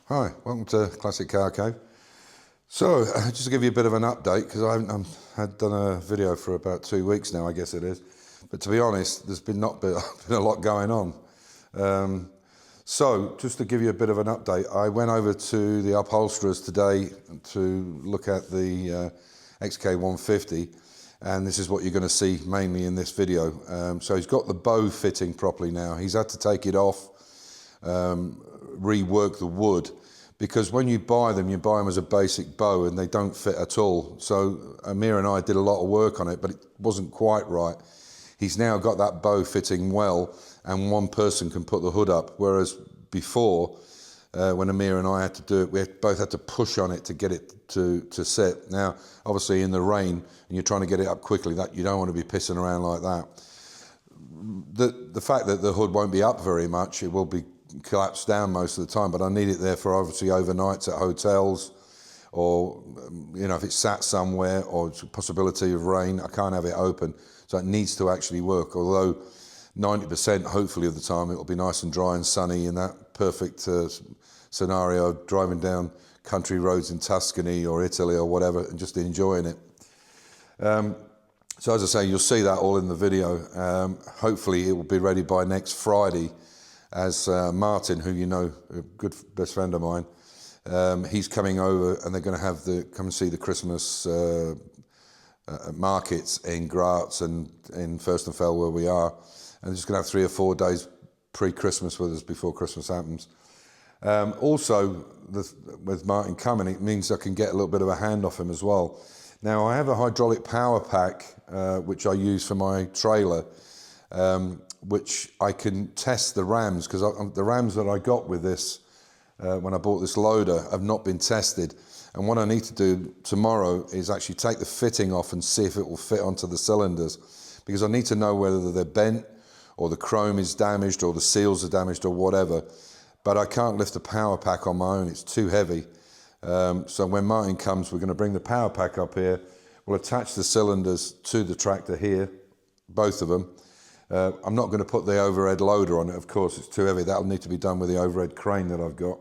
Hi, welcome to Classic Car Cave. So, just to give you a bit of an update, because I haven't done a video for about 2 weeks now, I guess it is. But to be honest, there's been not been a lot going on. So, just to give you a bit of an update, I went over to the upholsterers today to look at the XK150, and this is what you're going to see mainly in this video. So he's got the bow fitting properly now. He's had to take it off, rework the wood, because when you buy them as a basic bow and they don't fit at all. So Amir and I did a lot of work on it, but it wasn't quite right. He's now got that bow fitting well, and one person can put the hood up, whereas before, when Amir and I had to do it, we both had to push on it to get it to sit. Now, obviously in the rain, and you're trying to get it up quickly, that you don't want to be pissing around like that. The fact that the hood won't be up very much, it will be collapsed down most of the time, but I need it there for obviously overnights at hotels, or if it's sat somewhere, or it's a possibility of rain, I can't have it open, so it needs to actually work. Although 90% hopefully of the time it will be nice and dry and sunny in that perfect scenario, driving down country roads in Tuscany or Italy or whatever and just enjoying it. So as I say, you'll see that all in the video. Hopefully it will be ready by next Friday, as Martin, who you know, a good best friend of mine, he's coming over and they're going to have come and see the Christmas markets in Graz and in Fürstenfeld where we are, and they're just going to have 3 or 4 days pre-Christmas with us before Christmas happens. Also, with Martin coming, it means I can get a little bit of a hand off him as well. Now, I have a hydraulic power pack, which I use for my trailer, which I can test the rams, because the rams that I got with this, when I bought this loader, have not been tested. And what I need to do tomorrow is actually take the fitting off and see if it will fit onto the cylinders, because I need to know whether they're bent, or the chrome is damaged, or the seals are damaged, or whatever. But I can't lift the power pack on my own, it's too heavy. So when Martin comes, we're going to bring the power pack up here. We'll attach the cylinders to the tractor here, both of them. I'm not going to put the overhead loader on it, of course, it's too heavy. That'll need to be done with the overhead crane that I've got.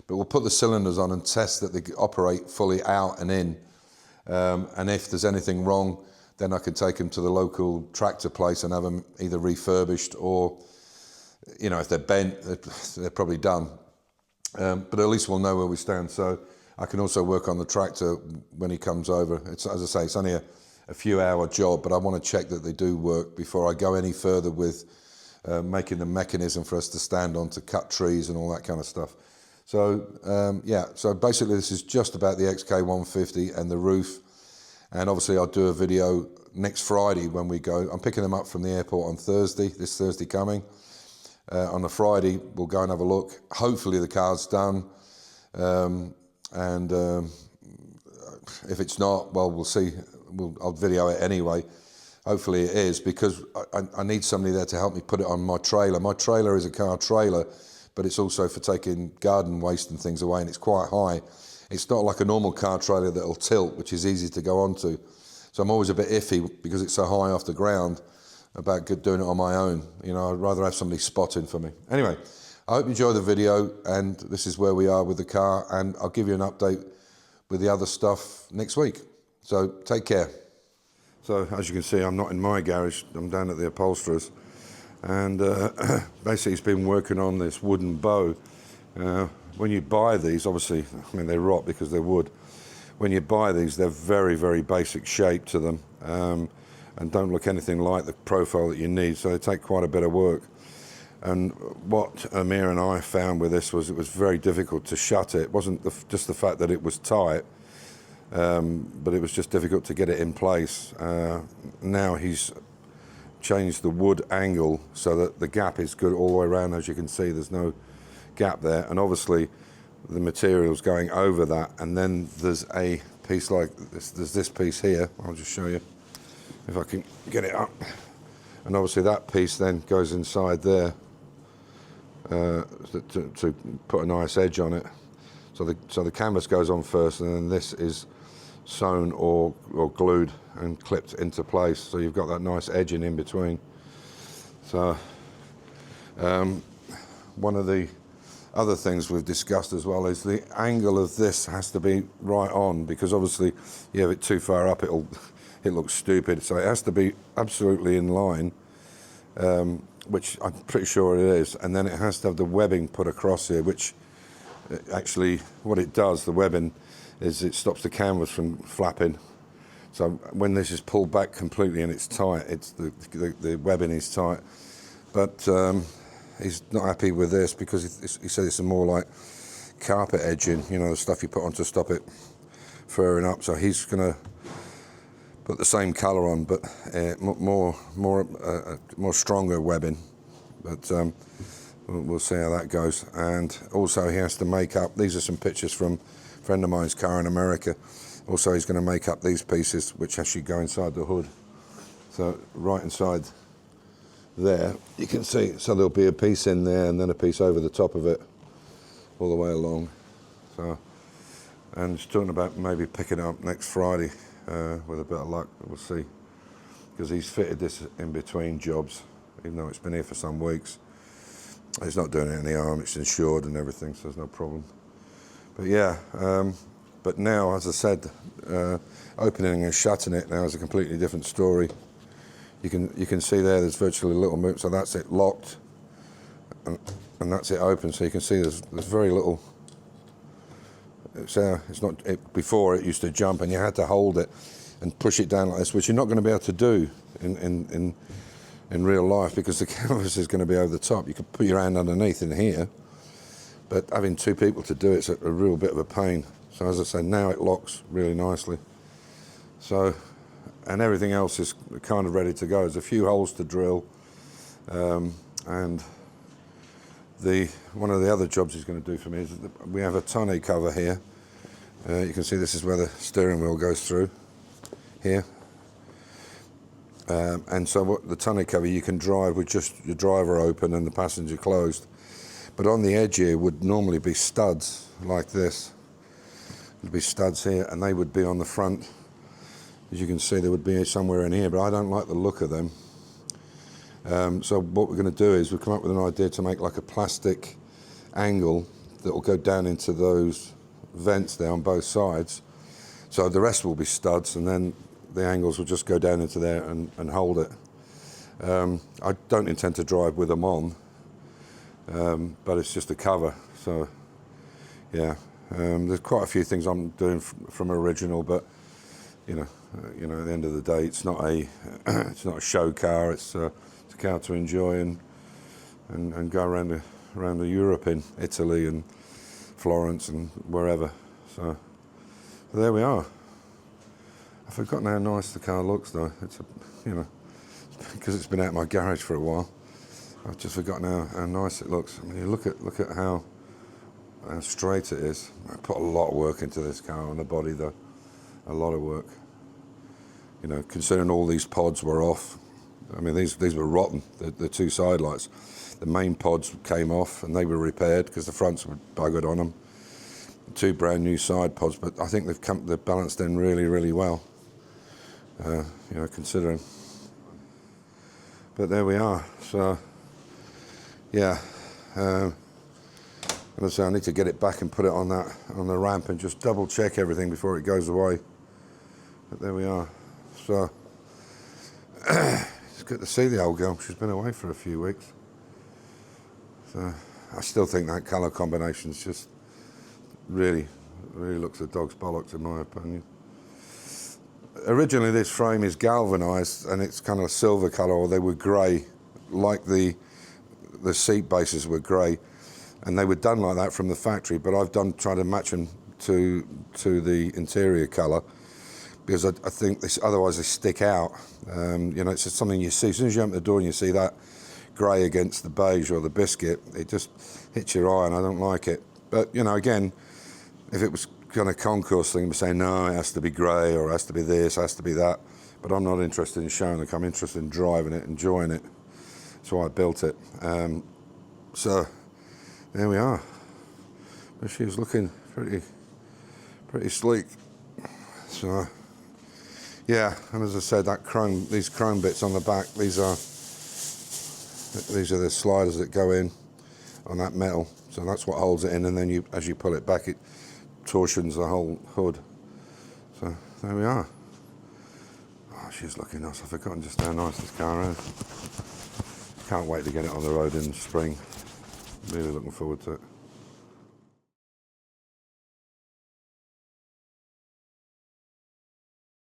But we'll put the cylinders on and test that they operate fully out and in. And if there's anything wrong, then I can take them to the local tractor place and have them either refurbished, or, if they're bent, they're probably done. But at least we'll know where we stand. So I can also work on the tractor when he comes over. It's, as I say, it's only a few hour job, but I want to check that they do work before I go any further with making the mechanism for us to stand on to cut trees and all that kind of stuff. So yeah, so basically this is just about the XK150 and the roof, and obviously I'll do a video next Friday when we go. I'm picking them up from the airport on Thursday, this Thursday coming. On the Friday we'll go and have a look. Hopefully the car's done, and if it's not, well, we'll see. I'll video it anyway. Hopefully it is, because I need somebody there to help me put it on my trailer. My trailer is a car trailer, but it's also for taking garden waste and things away, and it's quite high. It's not like a normal car trailer that'll tilt, which is easy to go onto. So I'm always a bit iffy, because it's so high off the ground, about doing it on my own. I'd rather have somebody spotting for me. Anyway, I hope you enjoy the video, and this is where we are with the car, and I'll give you an update with the other stuff next week. So take care. So as you can see, I'm not in my garage, I'm down at the upholsterers, and basically he's been working on this wooden bow. When you buy these, obviously, they rot because they're wood. When you buy these, they're very, very basic shape to them, and don't look anything like the profile that you need, so they take quite a bit of work. And what Amir and I found with this was it was very difficult to shut it. It wasn't just the fact that it was tight, but it was just difficult to get it in place. Now he's changed the wood angle so that the gap is good all the way around. As you can see, there's no gap there, and obviously the material's going over that, and then there's a piece like this. There's this piece here. I'll just show you if I can get it up, and obviously that piece then goes inside there to put a nice edge on it. So the canvas goes on first, and then this is sewn or glued and clipped into place, so you've got that nice edging in between. So one of the other things we've discussed as well is the angle of this has to be right on, because obviously you have it too far up, it looks stupid. So it has to be absolutely in line, which I'm pretty sure it is. And then it has to have the webbing put across here, which actually what it does, the webbing, is it stops the canvas from flapping. So when this is pulled back completely and it's tight, it's the webbing is tight. But he's not happy with this because he said it's a more like carpet edging, you know, the stuff you put on to stop it furring up. So he's going to put the same colour on, but more stronger webbing. But we'll see how that goes. And also he has to make up, these are some pictures from a friend of mine's car in America. Also he's going to make up these pieces which actually go inside the hood. So right inside there, you can see, so there'll be a piece in there and then a piece over the top of it all the way along. So, and he's talking about maybe picking it up next Friday with a bit of luck, we'll see. Because he's fitted this in between jobs, even though it's been here for some weeks. He's not doing it any harm, it's insured and everything, so there's no problem. But yeah, but now, as I said, opening and shutting it now is a completely different story. You can see there's virtually a little move, so that's it locked, and that's it open. So you can see there's very little. It's not. Before it used to jump, and you had to hold it and push it down like this, which you're not going to be able to do in real life because the canvas is going to be over the top. You could put your hand underneath in here, but having two people to do it's a real bit of a pain. So as I say, now it locks really nicely. So, and everything else is kind of ready to go. There's a few holes to drill, and one of the other jobs he's going to do for me is that we have a tonneau cover here. You can see this is where the steering wheel goes through here. And so what the tonneau cover you can drive with just your driver open and the passenger closed. But on the edge here would normally be studs like this. There'd be studs here and they would be on the front. As you can see, they would be somewhere in here, but I don't like the look of them. So what we're going to do is we've come up with an idea to make like a plastic angle that will go down into those vents there on both sides. So the rest will be studs and then the angles will just go down into there and hold it. I don't intend to drive with them on, but it's just a cover. So yeah, there's quite a few things I'm doing from original, but you know, at the end of the day, it's not a it's not a show car. It's a car to enjoy and go around the Europe, in Italy and Florence and wherever. So there we are. I've forgotten how nice the car looks though. It's because it's been out of my garage for a while. I've just forgotten how nice it looks. I mean, you look at how straight it is. I put a lot of work into this car on the body though. A lot of work. You know, considering all these pods were off. I mean, these were rotten, the two side lights. The main pods came off and they were repaired because the fronts were buggered on them. Two brand new side pods, but I think they've balanced in really, really well. Considering. But there we are. So, yeah. And I say I need to get it back and put it on the ramp and just double check everything before it goes away. But there we are. So it's good to see the old girl. She's been away for a few weeks. So I still think that colour combination's just really looks a dog's bollocks in my opinion. Originally this frame is galvanised and it's kind of a silver colour, or they were grey, like the seat bases were grey, and they were done like that from the factory. But I've tried to match them to the interior colour because I think otherwise they stick out. It's just something you see as soon as you open the door and you see that grey against the beige or the biscuit, it just hits your eye, and I don't like it. But again, if it was kind of concourse thing, we're saying no, it has to be grey or it has to be this, has to be that. But I'm not interested in showing it. I'm interested in driving it, enjoying it. That's why I built it. So there we are. But she was looking pretty sleek. So yeah, and as I said, these chrome bits on the back, these are the sliders that go in, on that metal. So that's what holds it in, and then as you pull it back, it torsions the whole hood. So there we are. Oh, she's looking nice. I've forgotten just how nice this car is. Can't wait to get it on the road in the spring. Really looking forward to it.